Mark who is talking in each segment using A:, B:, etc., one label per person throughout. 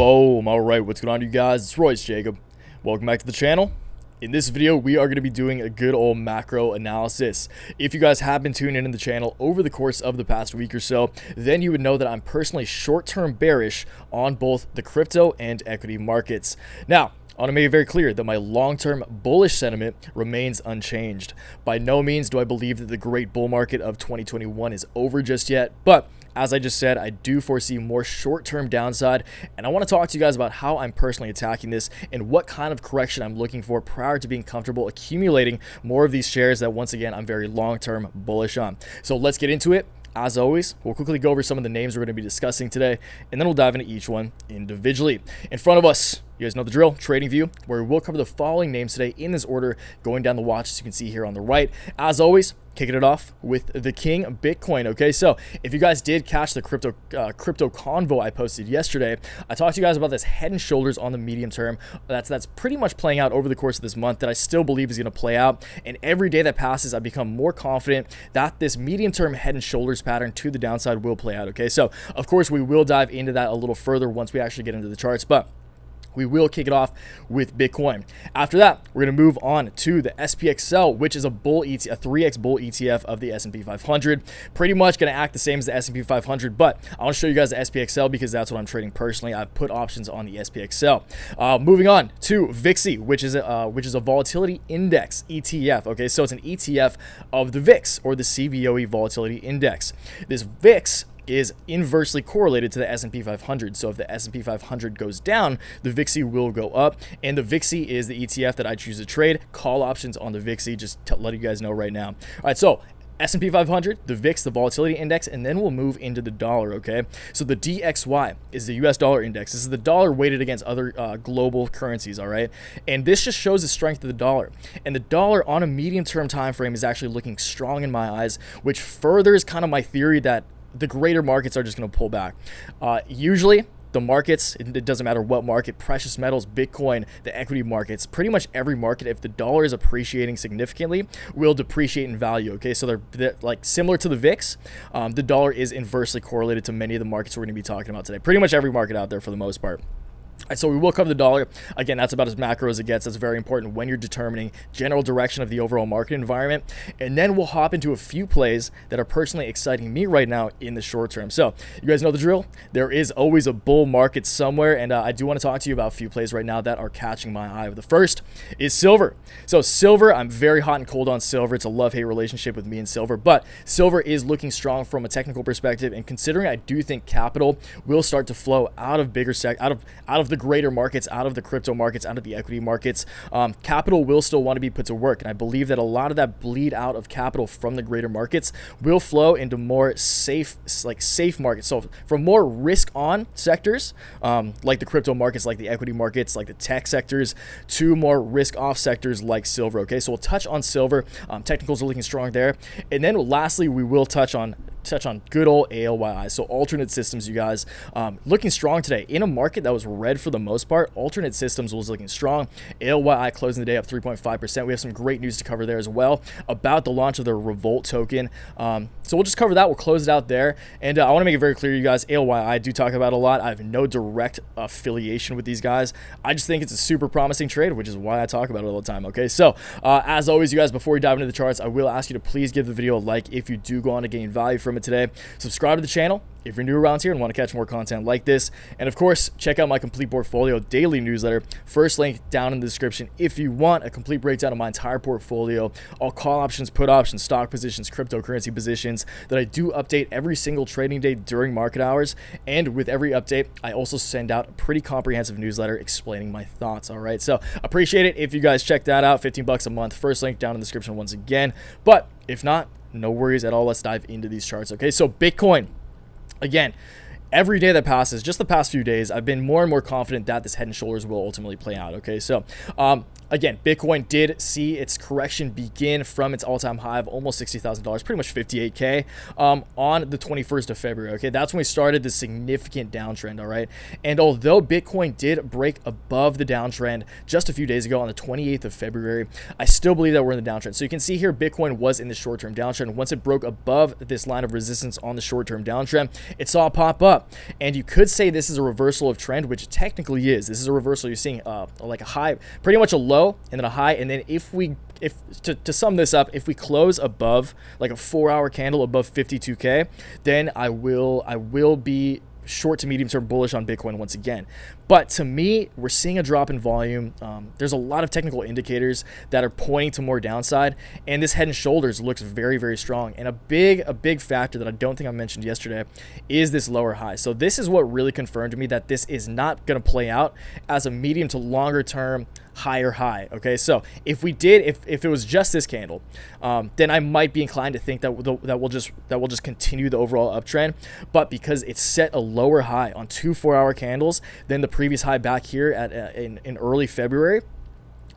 A: Boom. All right, what's going on, you guys? It's Royce Jacob. Welcome back to the channel. In this video, we are going to be doing a good old macro analysis. If you guys have been tuning in the channel over the course of the past week or so, then you would know that I'm personally short-term bearish on both the crypto and equity markets. Now, I want to make it very clear that my long-term bullish sentiment remains unchanged. By no means do I believe that the great bull market of 2021 is over just yet, but as I just said, I do foresee more short-term downside, and I want to talk to you guys about how I'm personally attacking this and what kind of correction I'm looking for prior to being comfortable accumulating more of these shares that, once again, I'm very long-term bullish on. So let's get into it. As always, we'll quickly go over some of the names we're going to be discussing today, and then we'll dive into each one individually. In front of us, you guys know the drill, Trading View, where we'll cover the following names today in this order, going down the watch, as you can see here on the right. As always, kicking it off with the king, Bitcoin. Okay, so if you guys did catch the crypto convo I posted yesterday, I talked to you guys about this head and shoulders on the medium term. That's pretty much playing out over the course of this month that I still believe is going to play out. And every day that passes, I become more confident that this medium term head and shoulders pattern to the downside will play out. Okay, so of course we will dive into that a little further once we actually get into the charts, but we will kick it off with Bitcoin. After that, we're going to move on to the SPXL, which is a 3x bull ETF of the S&P 500. Pretty much going to act the same as the S&P 500, but I want to show you guys the SPXL because that's what I'm trading personally. I've put options on the SPXL. Moving on to VIXY, which is a volatility index ETF. Okay, so it's an ETF of the VIX, or the CBOE volatility index. This VIX is inversely correlated to the S&P 500. So if the S&P 500 goes down, the VIXY will go up. And the VIXY is the ETF that I choose to trade. Call options on the VIXY, just to let you guys know right now. All right, so S&P 500, the VIX, the volatility index, and then we'll move into the dollar, okay? So the Dxy is the US dollar index. This is the dollar weighted against other global currencies, all right? And this just shows the strength of the dollar. And the dollar on a medium-term time frame is actually looking strong in my eyes, which furthers kind of my theory that the greater markets are just going to pull back. Usually, the markets, it doesn't matter what market, precious metals, Bitcoin, the equity markets, pretty much every market, if the dollar is appreciating significantly, will depreciate in value, okay? So they're like similar to the VIX. The dollar is inversely correlated to many of the markets we're going to be talking about today. Pretty much every market out there for the most part. All right, so we will cover the dollar. Again, that's about as macro as it gets. That's very important when you're determining general direction of the overall market environment. And then we'll hop into a few plays that are personally exciting me right now in the short term. So you guys know the drill. There is always a bull market somewhere. And I do want to talk to you about a few plays right now that are catching my eye. The first is silver. So silver, I'm very hot and cold on silver. It's a love-hate relationship with me and silver. But silver is looking strong from a technical perspective. And considering I do think capital will start to flow out of bigger out of the greater markets, out of the crypto markets, out of the equity markets, capital will still want to be put to work. And I believe that a lot of that bleed out of capital from the greater markets will flow into more safe markets. So from more risk on sectors, like the crypto markets, like the equity markets, like the tech sectors, to more risk off sectors like silver. Okay, so we'll touch on silver. Technicals are looking strong there. And then lastly, we will touch on good old ALYI. So alternate systems, you guys, looking strong today in a market that was red for the most part. Alternate systems was looking strong. ALYI closing the day up 3.5%. We have some great news to cover there as well about the launch of their Revolt token. So we'll just cover that. We'll close it out there. And I want to make it very clear, you guys, ALYI I do talk about a lot. I have no direct affiliation with these guys. I just think it's a super promising trade, which is why I talk about it all the time. Okay, so as always, you guys, before we dive into the charts, I will ask you to please give the video a like if you do go on to gain value from it today. Subscribe to the channel if you're new around here and want to catch more content like this. And of course, check out my complete portfolio daily newsletter. First link down in the description if you want a complete breakdown of my entire portfolio, all call options, put options, stock positions, cryptocurrency positions that I do update every single trading day during market hours. And with every update, I also send out a pretty comprehensive newsletter explaining my thoughts. All right, so appreciate it if you guys check that out. $15 a month. First link down in the description once again. But if not, no worries at all. Let's dive into these charts. Okay, so Bitcoin. Again, every day that passes, just the past few days, I've been more and more confident that this head and shoulders will ultimately play out. Okay, so again, Bitcoin did see its correction begin from its all-time high of almost $60,000, pretty much 58K, on the 21st of February. Okay, that's when we started this significant downtrend. All right, and although Bitcoin did break above the downtrend just a few days ago on the 28th of February, I still believe that we're in the downtrend. So you can see here, Bitcoin was in the short-term downtrend. Once it broke above this line of resistance on the short-term downtrend, it saw a pop up. up, and you could say this is a reversal of trend, which it technically is. This is a reversal. You're seeing like a high, pretty much a low, and then a high, and then if to sum this up, if we close above like a 4-hour candle above 52K, then I will be short to medium term bullish on Bitcoin once again. But to me, we're seeing a drop in volume. There's a lot of technical indicators that are pointing to more downside, and this head and shoulders looks very, very strong. And a big factor that I don't think I mentioned yesterday is this lower high. So this is what really confirmed to me that this is not going to play out as a medium to longer term higher high. Okay, so if it was just this candle, then I might be inclined to think that we'll just continue the overall uptrend. But because it's set a lower high on 2 4-hour candles than the previous high back here at in early February,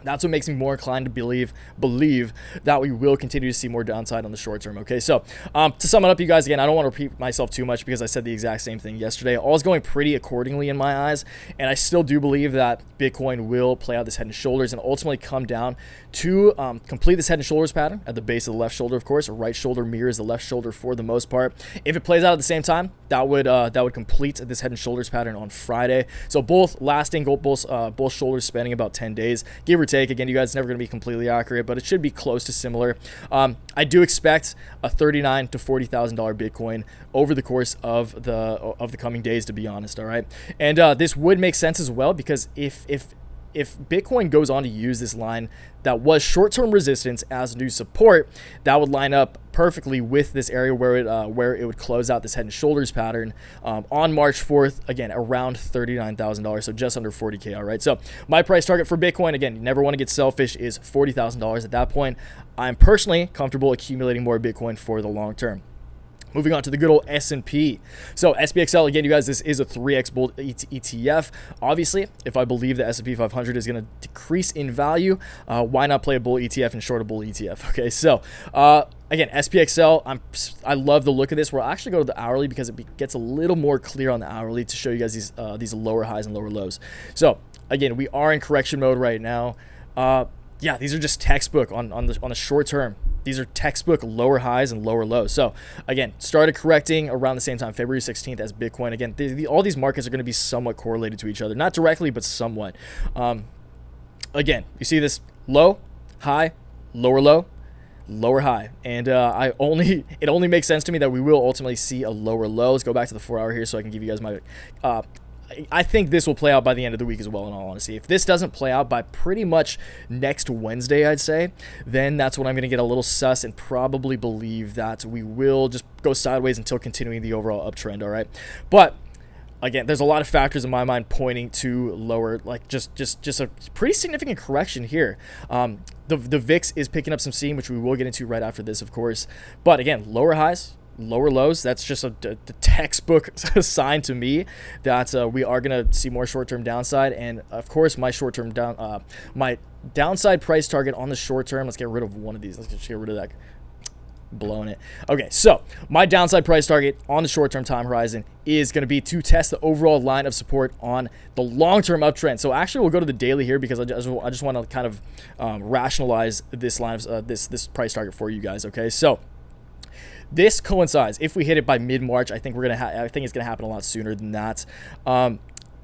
A: that's what makes me more inclined to believe that we will continue to see more downside on the short term. Okay, so to sum it up, you guys, again, I don't want to repeat myself too much because I said the exact same thing yesterday. All is going pretty accordingly in my eyes, and I still do believe that Bitcoin will play out this head and shoulders and ultimately come down to complete this head and shoulders pattern at the base of the left shoulder. Of course, a right shoulder mirrors the left shoulder for the most part. If it plays out at the same time, that would complete this head and shoulders pattern on Friday. So both lasting, both shoulders spanning about 10 days, give or take. Again, you guys, it's never going to be completely accurate, but it should be close to similar. I do expect a $39,000 to $40,000 Bitcoin over the course of the coming days, to be honest. All right, and this would make sense as well because if Bitcoin goes on to use this line that was short-term resistance as new support, that would line up perfectly with this area where it would close out this head and shoulders pattern on March 4th, again, around $39,000, so just under 40K, all right? So my price target for Bitcoin, again, you never want to get selfish, is $40,000 at that point. I'm personally comfortable accumulating more Bitcoin for the long term. Moving on to the good old S&P. So SPXL, again, you guys, this is a 3x bull ETF. Obviously, if I believe the S&P 500 is going to decrease in value, why not play a bull ETF and short a bull ETF? Okay, so again, SPXL, I love the look of this. We'll actually go to the hourly because it gets a little more clear on the hourly to show you guys these lower highs and lower lows. So again, we are in correction mode right now. Yeah, these are just textbook on the short term. These are textbook lower highs and lower lows. So again, started correcting around the same time, February 16th, as Bitcoin. Again, all these markets are going to be somewhat correlated to each other, not directly, but somewhat. Again, you see this low, high, lower low, lower high, and it only makes sense to me that we will ultimately see a lower low. Let's go back to the 4-hour here so I can give you guys my I think this will play out by the end of the week as well, in all honesty. If this doesn't play out by pretty much next Wednesday, I'd say, then that's when I'm going to get a little sus and probably believe that we will just go sideways until continuing the overall uptrend, all right? But again, there's a lot of factors in my mind pointing to lower, like just a pretty significant correction here. The VIX is picking up some steam, which we will get into right after this, of course. But again, lower highs, lower lows, that's just the textbook sign to me that we are going to see more short-term downside. And of course, my short-term my downside price target on the short term, let's get rid of one of these. Let's just get rid of that. Blowing it. Okay, so my downside price target on the short-term time horizon is going to be to test the overall line of support on the long-term uptrend. So actually, we'll go to the daily here because I just want to kind of rationalize this line of this price target for you guys. Okay, so this coincides. If we hit it by mid-March, I think I think it's gonna happen a lot sooner than that.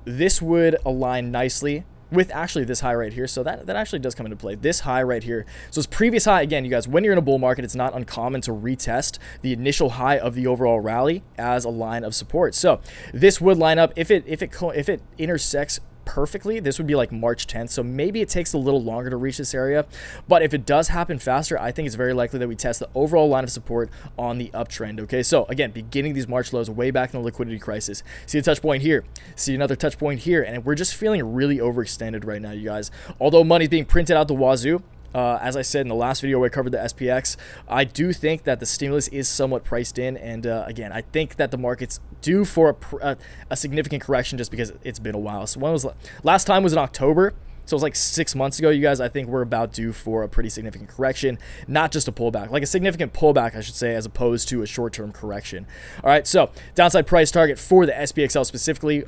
A: This would align nicely with actually this high right here. So that actually does come into play. This high right here. So this previous high, again, you guys, when you're in a bull market, it's not uncommon to retest the initial high of the overall rally as a line of support. So this would line up if it intersects perfectly. This would be like March 10th, so maybe it takes a little longer to reach this area, but if it does happen faster, I think it's very likely that we test the overall line of support on the uptrend. Okay, so again, beginning these March lows way back in the liquidity crisis, see a touch point here, see another touch point here, and we're just feeling really overextended right now, you guys. Although money's being printed out the wazoo, as I said in the last video where I covered the SPX, I do think that the stimulus is somewhat priced in, and again, I think that the market's due for a significant correction just because it's been a while. So when was last time was in October, So it's like 6 months ago, you guys. I think we're about due for a pretty significant correction, not just a pullback, like a significant pullback, I should say, as opposed to a short-term correction. All right, so downside price target for the SPXL specifically,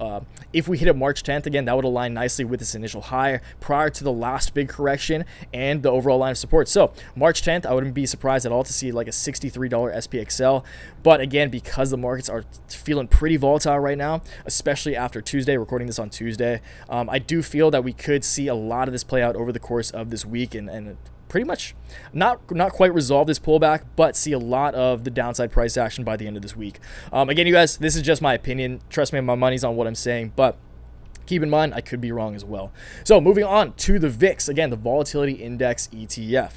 A: if we hit it March 10th, again, that would align nicely with this initial high prior to the last big correction and the overall line of support. So March 10th, I wouldn't be surprised at all to see like a $63 SPXL. But again, because the markets are feeling pretty volatile right now, especially after Tuesday, recording this on Tuesday, I do feel that we could see a lot of this play out over the course of this week and pretty much not quite resolve this pullback, but see a lot of the downside price action by the end of this week. Again, you guys, this is just my opinion. Trust me, my money's on what I'm saying, but keep in mind, I could be wrong as well. So moving on to the VIX, again, the Volatility Index ETF.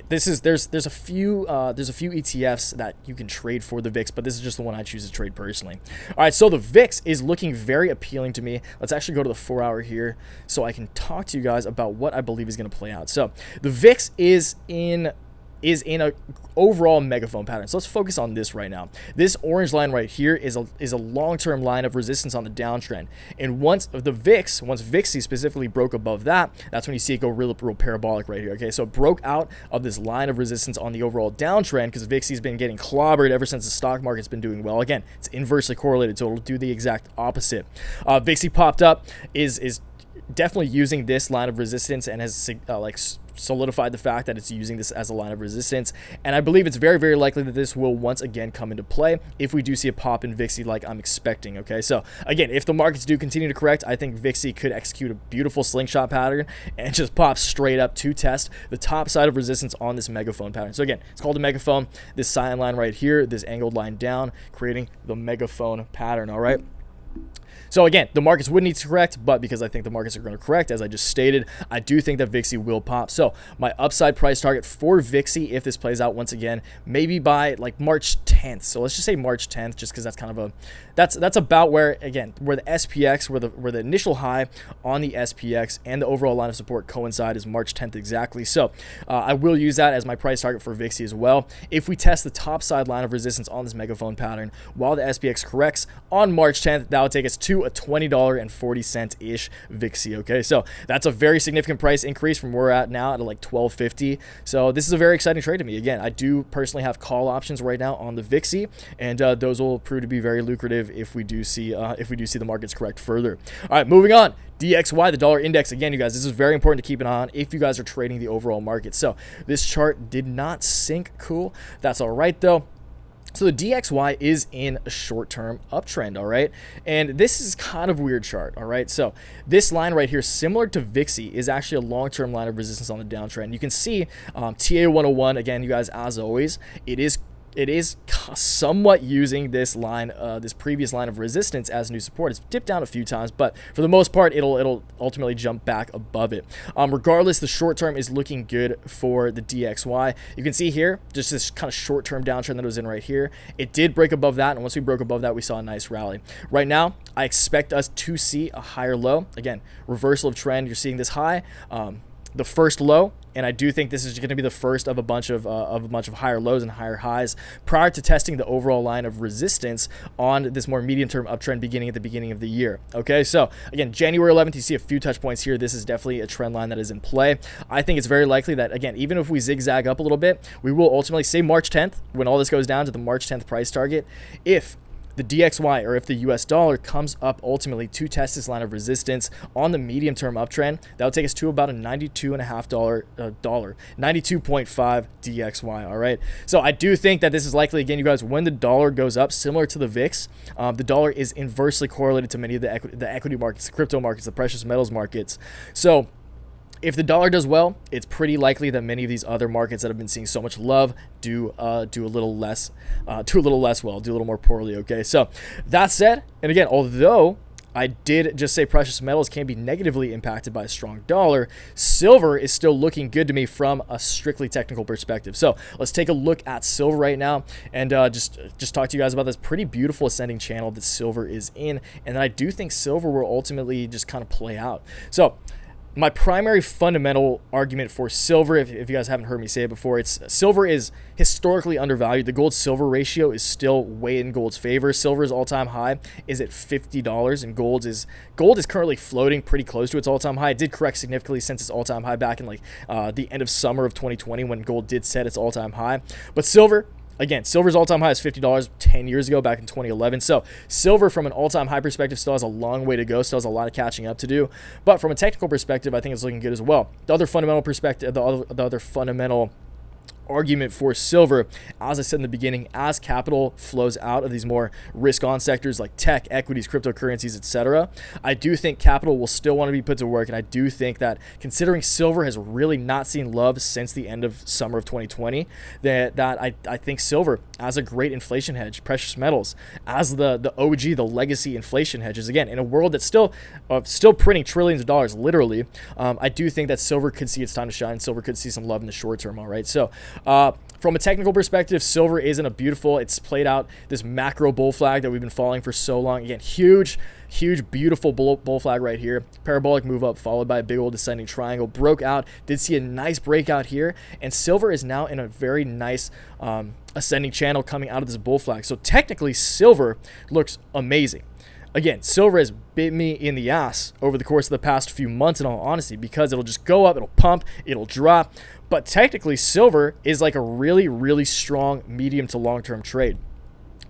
A: There's a few ETFs that you can trade for the VIX, but this is just the one I choose to trade personally. All right, so the VIX is looking very appealing to me. Let's actually go to the 4-hour here so I can talk to you guys about what I believe is going to play out. So the VIX is in a overall megaphone pattern. So let's focus on this right now. This orange line right here is a long-term line of resistance on the downtrend. And once VIXY specifically broke above that, that's when you see it go real parabolic right here. Okay, so it broke out of this line of resistance on the overall downtrend because VIXY's been getting clobbered ever since the stock market's been doing well. Again, it's inversely correlated, so it'll do the exact opposite. VIXY popped up, is definitely using this line of resistance and has solidified the fact that it's using this as a line of resistance, and I believe it's very, very likely that this will once again come into play if we do see a pop in VIXY like I'm expecting. Okay, so again, if the markets do continue to correct, I think VIXY could execute a beautiful slingshot pattern and just pop straight up to test the top side of resistance on this megaphone pattern. So again, it's called a megaphone. This cyan line right here, this angled line down, creating the megaphone pattern. All right. So again, the markets would need to correct, but because I think the markets are going to correct, as I just stated, I do think that VIXY will pop. So my upside price target for VIXY, if this plays out once again, maybe by like March 10th. So let's just say March 10th, just because that's kind of that's about where, again, where the SPX, where the initial high on the SPX and the overall line of support coincide is March 10th exactly. So I will use that as my price target for VIXY as well. If we test the top side line of resistance on this megaphone pattern while the SPX corrects on March 10th, that would take us to a $20.40-ish VIXY. Okay, so that's a very significant price increase from where we're at now at like $12.50. So this is a very exciting trade to me. Again, I do personally have call options right now on the VIXY, and those will prove to be very lucrative if we do see the markets correct further. All right, moving on. Dxy the Dollar Index. Again, you guys, this is very important to keep an eye on if you guys are trading the overall market. So this chart did not sync. Cool. That's all right though. So the DXY is in a short-term uptrend, all right? And this is kind of a weird chart, all right? So this line right here, similar to VIXY, is actually a long-term line of resistance on the downtrend. You can see TA 101, again, you guys, as always, it is somewhat using this line, this previous line of resistance as new support. It's dipped down a few times, but for the most part, it'll ultimately jump back above it. Regardless, the short term is looking good for the DXY. You can see here, just this kind of short term downtrend that it was in right here. It did break above that, and once we broke above that, we saw a nice rally. Right now, I expect us to see a higher low. Again, reversal of trend. You're seeing this high, the first low. And I do think this is going to be the first of a bunch of higher lows and higher highs prior to testing the overall line of resistance on this more medium-term uptrend beginning at the beginning of the year. Okay, so again, January 11th, you see a few touch points here. This is definitely a trend line that is in play. I think it's very likely that, again, even if we zigzag up a little bit, we will ultimately say March 10th, when all this goes down to the March 10th price target, if the DXY, or if the US dollar comes up ultimately to test this line of resistance on the medium term uptrend, that will take us to about a $92.5 92.5 DXY. All right, so I do think that this is likely, again, you guys, when the dollar goes up, similar to the VIX, the dollar is inversely correlated to many of the equity markets, the crypto markets, the precious metals markets. So if the dollar does well, it's pretty likely that many of these other markets that have been seeing so much love do a little less well, do a little more poorly. Okay, so that said, and again, although I did just say precious metals can be negatively impacted by a strong dollar, silver is still looking good to me from a strictly technical perspective. So let's take a look at silver right now and just talk to you guys about this pretty beautiful ascending channel that silver is in, and I do think silver will ultimately just kind of play out. So my primary fundamental argument for silver, if you guys haven't heard me say it before, it's silver is historically undervalued. The gold silver ratio is still way in gold's favor. Silver's all-time high is at $50, and gold is currently floating pretty close to its all-time high. It did correct significantly since its all-time high back in like the end of summer of 2020 when gold did set its all-time high. But silver, again, silver's all-time high is $50 10 years ago, back in 2011. So silver, from an all-time high perspective, still has a long way to go, still has a lot of catching up to do. But from a technical perspective, I think it's looking good as well. The other fundamental perspective, the other fundamental argument for silver, as I said in the beginning, as capital flows out of these more risk-on sectors like tech, equities, cryptocurrencies, etc., I do think capital will still want to be put to work, and I do think that, considering silver has really not seen love since the end of summer of 2020, that I think silver as a great inflation hedge, precious metals as the OG, the legacy inflation hedges, again, in a world that's still printing trillions of dollars, literally, I do think that silver could see its time to shine. Silver could see some love in the short term, all right? So from a technical perspective, silver isn't a beautiful, it's played out this macro bull flag that we've been following for so long. Again, huge, beautiful bull flag right here. Parabolic move up followed by a big old descending triangle. Broke out, did see a nice breakout here, and silver is now in a very nice ascending channel coming out of this bull flag. So technically, silver looks amazing. Again, silver has bit me in the ass over the course of the past few months, in all honesty, because it'll just go up, it'll pump, it'll drop. But technically, silver is like a really, really strong medium to long-term trade.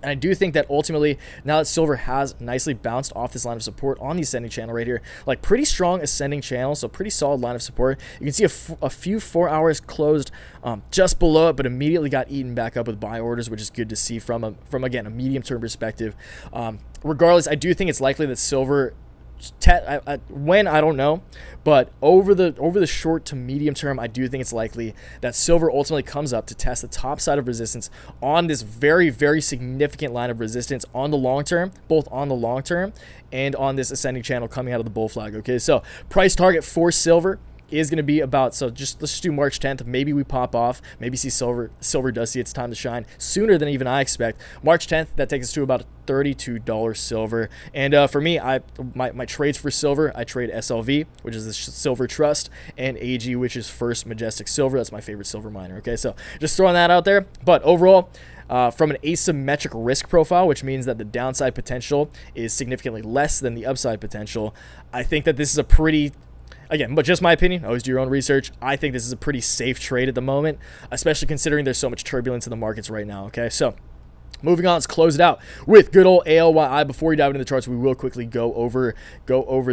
A: And I do think that ultimately, now that silver has nicely bounced off this line of support on the ascending channel right here, like pretty strong ascending channel, so pretty solid line of support. You can see a few 4 hours closed just below it, but immediately got eaten back up with buy orders, which is good to see from again, a medium-term perspective. Regardless, I do think it's likely that silver, when, I don't know, but over the short to medium term, I do think it's likely that silver ultimately comes up to test the top side of resistance on this very, very significant line of resistance on the long term, both on the long term and on this ascending channel coming out of the bull flag. Okay, so price target for silver is going to be about, so just let's do March 10th. Maybe we pop off, maybe see silver does see its time to shine sooner than even I expect. March 10th, that takes us to about $32 silver. And for me, my trades for silver, I trade SLV, which is the Silver Trust, and AG, which is First Majestic Silver. That's my favorite silver miner. Okay, so just throwing that out there. But overall, from an asymmetric risk profile, which means that the downside potential is significantly less than the upside potential, I think that this is a pretty, again, but just my opinion, always do your own research, I think this is a pretty safe trade at the moment, especially considering there's so much turbulence in the markets right now. Okay, so moving on, let's close it out with good old ALYI. Before we dive into the charts, we will quickly go over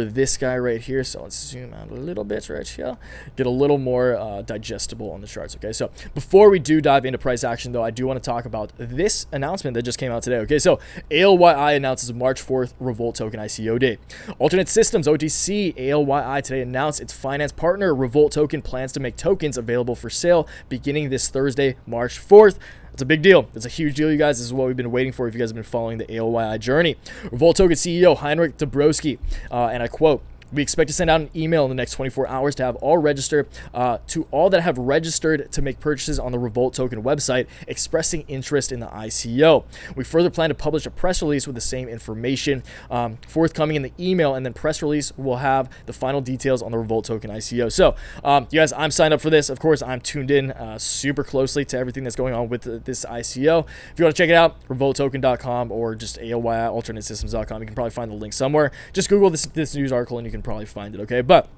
A: this guy right here. So let's zoom out a little bit right here, get a little more digestible on the charts. Okay, so before we do dive into price action, though, I do want to talk about this announcement that just came out today. Okay, so ALYI announces March 4th Revolt token ICO date. Alternate Systems OTC ALYI today announced its finance partner Revolt token plans to make tokens available for sale beginning this Thursday, March 4th. It's a big deal. It's a huge deal, you guys. This is what we've been waiting for if you guys have been following the ALYI journey. Revolt Token CEO Heinrich Dabrowski, and I quote, "We expect to send out an email in the next 24 hours to have all register to all that have registered to make purchases on the Revolt Token website expressing interest in the ICO. We further plan to publish a press release with the same information forthcoming in the email, and then press release will have the final details on the Revolt Token ICO." So, you guys, I'm signed up for this. Of course, I'm tuned in super closely to everything that's going on with this ICO. If you want to check it out, revolttoken.com or just ALYI alternatesystem.com. You can probably find the link somewhere. Just Google this news article and you can probably find it. Okay, but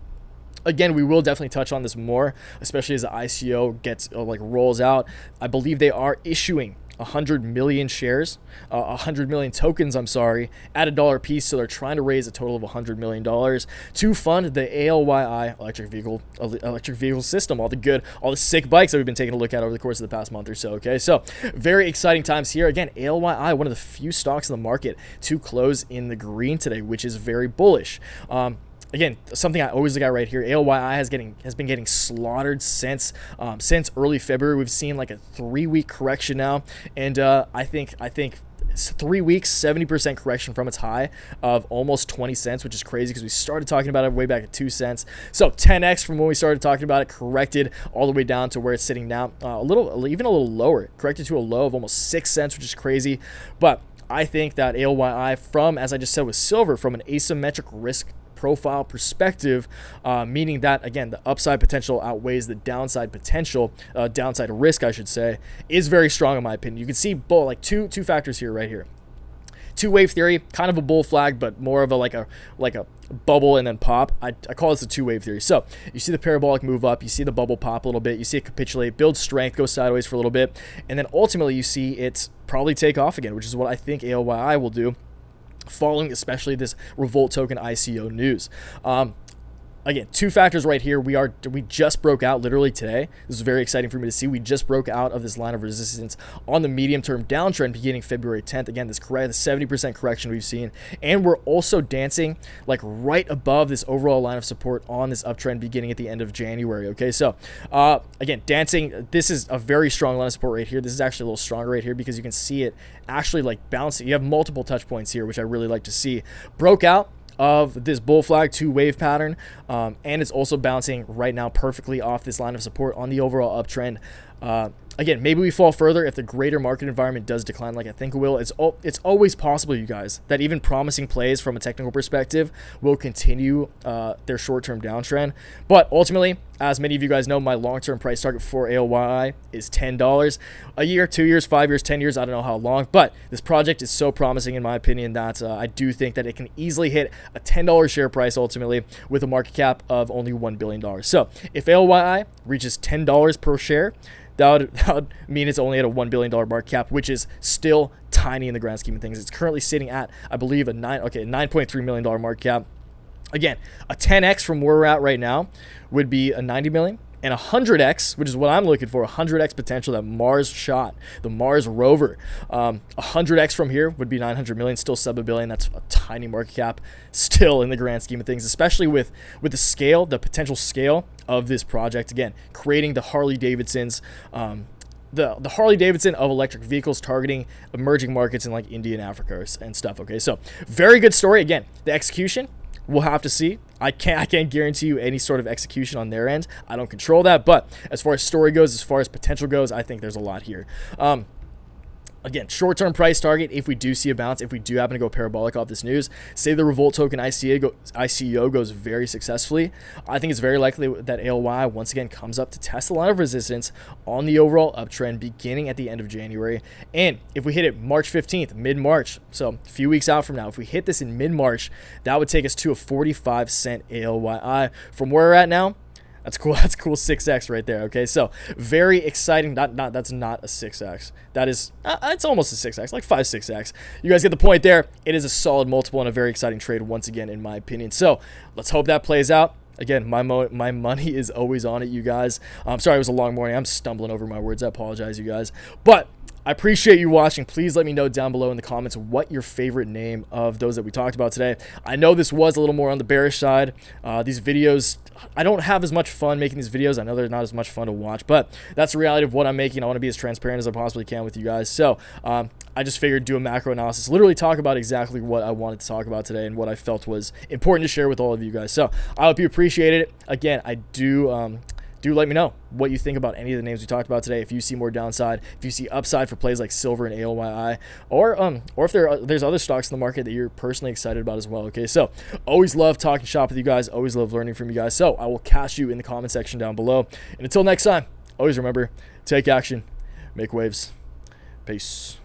A: again, we will definitely touch on this more, especially as the ICO gets rolls out. I believe they are issuing 100 million shares, 100 million tokens, I'm sorry, at $1 a piece. So they're trying to raise a total of $100 million to fund the ALYI electric vehicle system, all the sick bikes that we've been taking a look at over the course of the past month or so. Okay, so very exciting times here. Again, ALYI, one of the few stocks in the market to close in the green today, which is very bullish. Again, something I always look at right here, ALYI has been getting slaughtered since early February. We've seen like a 3-week correction now, and I think 3 weeks, 70% correction from its high of almost 20 cents, which is crazy because we started talking about it way back at 2 cents. So 10x from when we started talking about it, corrected all the way down to where it's sitting now, even a little lower, corrected to a low of almost 6 cents, which is crazy. But I think that ALYI, from, as I just said with silver, from an asymmetric risk profile perspective, meaning that, again, the upside potential outweighs the downside potential, downside risk, I should say, is very strong in my opinion. You can see both, like two factors here, right here. Two wave theory, kind of a bull flag, but more of a like a bubble and then pop. I call this a two wave theory. So you see the parabolic move up, you see the bubble pop a little bit, you see it capitulate, build strength, go sideways for a little bit, and then ultimately you see it probably take off again, which is what I think ALYI will do, following especially this Revolt token ICO news. Again, two factors right here. We just broke out literally today. This is very exciting for me to see. We just broke out of this line of resistance on the medium-term downtrend beginning February 10th. Again, this correct, the 70% correction we've seen, and we're also dancing like right above this overall line of support on this uptrend beginning at the end of January. Okay, so again, dancing. This is a very strong line of support right here. This is actually a little stronger right here because you can see it actually like bouncing. You have multiple touch points here, which I really like to see. Broke out of this bull flag two wave pattern, and it's also bouncing right now perfectly off this line of support on the overall uptrend. Again, maybe we fall further if the greater market environment does decline like I think it will. It's always possible, you guys, that even promising plays from a technical perspective will continue their short-term downtrend. But ultimately, as many of you guys know, my long-term price target for ALYI is $10. A year, 2 years, 5 years, 10 years, I don't know how long. But this project is so promising in my opinion that I do think that it can easily hit a $10 share price ultimately with a market cap of only $1 billion. So if ALYI reaches $10 per share, that would mean it's only at a $1 billion market cap, which is still tiny in the grand scheme of things. It's currently sitting at, I believe, a $9.3 million market cap. Again, a 10x from where we're at right now would be a $90 million, and a 100x, which is what I'm looking for, a 100x potential that Mars shot, the Mars rover. 100x from here would be 900 million, still sub $1 billion. That's a tiny market cap still in the grand scheme of things, especially with the scale, the potential scale of this project. Again, creating the Harley-Davidsons, the Harley-Davidson of electric vehicles, targeting emerging markets in like India and Africa and stuff. Okay, so very good story. Again, the execution, we'll have to see. I can't guarantee you any sort of execution on their end. I don't control that. But as far as story goes, as far as potential goes, I think there's a lot here. Again, short-term price target, if we do see a bounce, if we do happen to go parabolic off this news, say the Revolt token ICO goes very successfully, I think it's very likely that ALYI once again comes up to test the line of resistance on the overall uptrend beginning at the end of January. And if we hit it March 15th, mid-March, so a few weeks out from now, if we hit this in mid-March, that would take us to a 45-cent ALYI. From where we're at now, that's cool. That's cool. 6x right there. Okay, so very exciting. That's not a 6x. That is, it's almost a 6x, like 5-6x. You guys get the point there. It is a solid multiple and a very exciting trade once again, in my opinion. So let's hope that plays out. Again, my money is always on it, you guys. I'm sorry it was a long morning. I'm stumbling over my words. I apologize, you guys. But I appreciate you watching. Please let me know down below in the comments what your favorite name of those that we talked about today. I know this was a little more on the bearish side. These videos, I don't have as much fun making these videos. I know they're not as much fun to watch, but that's the reality of what I'm making. I want to be as transparent as I possibly can with you guys. So I just figured do a macro analysis, literally talk about exactly what I wanted to talk about today and what I felt was important to share with all of you guys. So I hope you appreciated it. Again, I do let me know what you think about any of the names we talked about today. If you see more downside, if you see upside for plays like silver and ALYI, or if there's other stocks in the market that you're personally excited about as well. Okay, so always love talking shop with you guys. Always love learning from you guys. So I will catch you in the comment section down below. And until next time, always remember, take action, make waves. Peace.